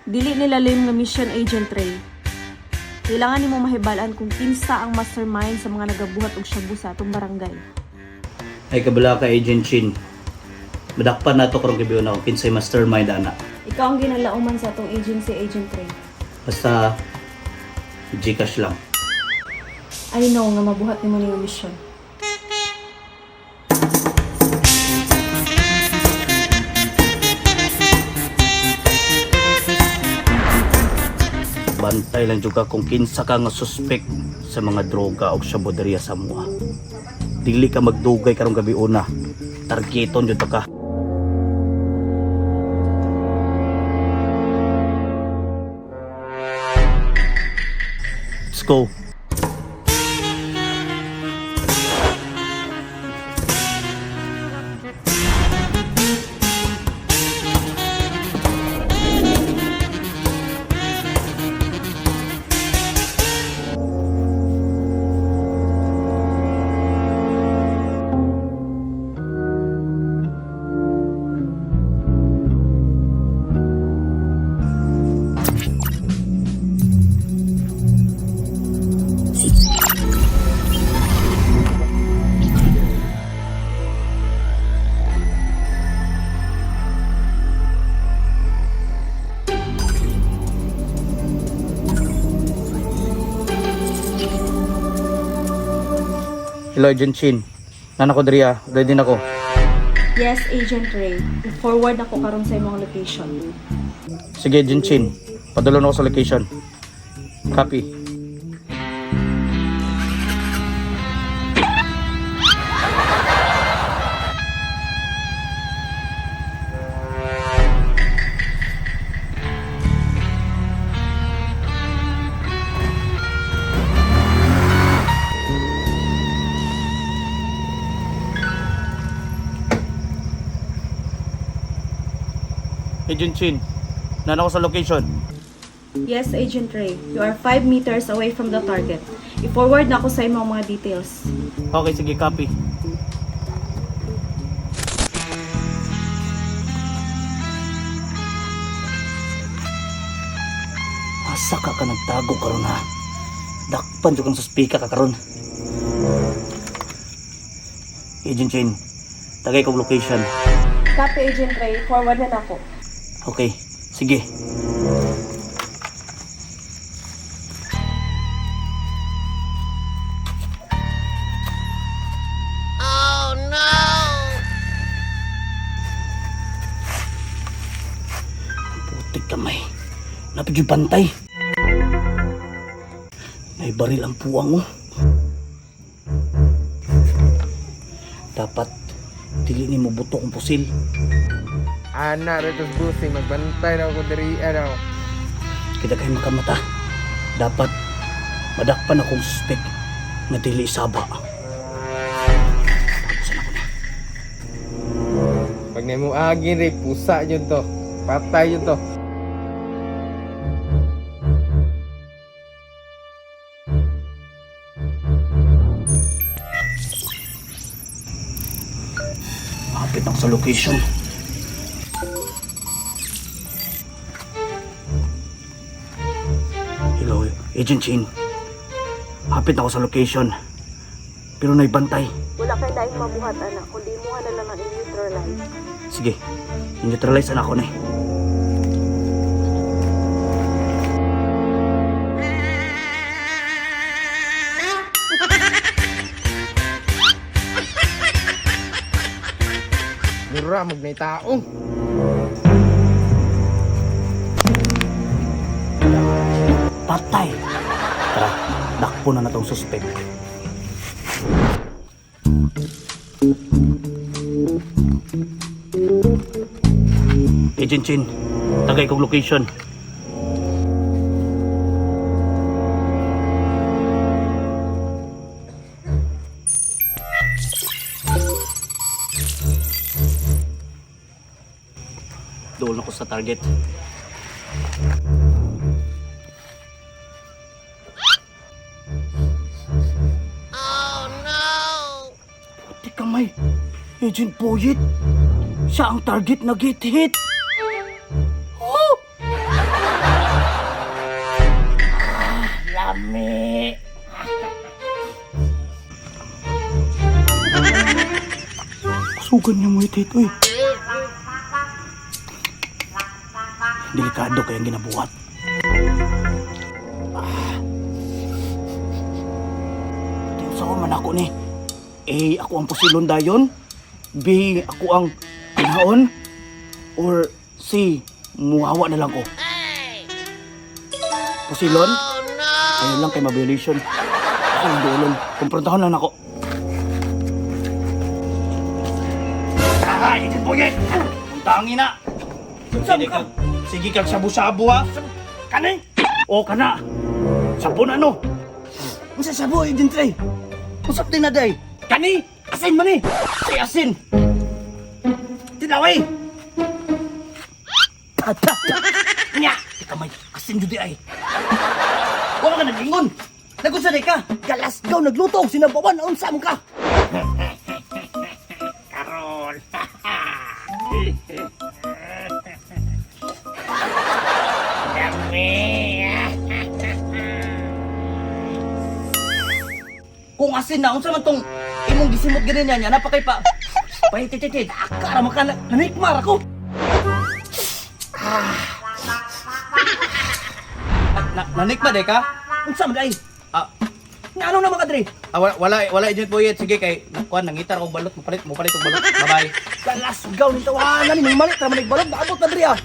Dili nilalim nga mission Agent Ray. Kailangan nimo mahibalaan kung kinsa ang mastermind sa mga nagabuhat og shabu sa atong barangay. Ay kabala ka, Agent Chin. Madakpan na ito karong gabi na kung kinsay mastermind ana. Ikaw ang ginalauman sa atong agency, Agent Ray. Basta Gcash lang. I know nga mabuhat nimo ning mission. Bantay lang juga kung kinsa ka nga suspect sa mga droga o shabuderia sa mua. Dili ka magdugay karong gabi una. Targeton jud ka. Let's go. Hello, Agent Chin. Nana ko diri ready na ko. Yes, Agent Ray. I-forward ako karon sa imong location. Sige, Agent Chin. Padulon ako sa location. Copy. Agent Chin, nana ko sa location. Yes, Agent Ray. You are 5 meters away from the target. I-forward na ako sa imong mga details. Okay, sige, copy. Asa ka nagtago karon ha? Dakpan jud kang suspika ka karon. Agent Chin, tagay kong location. Copy, Agent Ray. Forward na ako. Okay, sige. Oh no! Putik kamay. Napid yung bantay. May baril ang puwang mo. Dapat dili ni mo buto kong pusil. Anak retos busing magbantay na ako diri ano. Kita kayo makamata. Dapat madakpan akong suspect na dili saba. Tapusan ako na. Pag nimo agin rin, pusa yun to. Patay yun to. Hapit ako sa location. Hello, Agent Chin. Hapit ako sa location. Pero naibantay. Wala kay daing mabuhat, anak. Kundi mo na lang ang neutralize. Sige, neutralize na ako na eh. Mura, magnay taong. Patay! Tara, dakpo na natong suspect. Agent Chin, tagay kong location. Doon ako sa target. Oh no! Puti kamay, Agent Poyet. Siya ang target na get hit. Oh! Lami. Sugan niya mo ito eh. Delikado kayang ginabuhat. Sa ko man ako ni. A. Ako ang pusilon dayon. B. Ako ang pinaon. Or C. Muhawa na lang ko. Pusilon? Oh no. Ayun lang kay ma-violation. Ako ang duolon. Kumprontahon lang ako. Ay, Boyet! Tangin na! Sige kag sabu-sabu ha? Kanay? O kana? Sabon ano? Ang sasabu, Agent Trey. Usap din na day. Kani? Asin man eh. Say asin. Tinaway. Tata. Nya. Ika may asin judi ay. Wala ka naglingon. Nagusaday ka. Galas gaw nagluto. Sinabawan. Unsam ka. Karol. Kung asin na, unsa man tong imong gisimot ganyan niya, napakay pa. Pahitititid, akara maka nanikmar ako. Nanikmar day ka? Unsa man day? Ano na mga dre? Wala Agent Boyet, sige kay nakuan nangitar og balot mo palit og balot. Bye-bye. Galas gaw ni tawanan ni malit ra man balot, naabot na dre ah.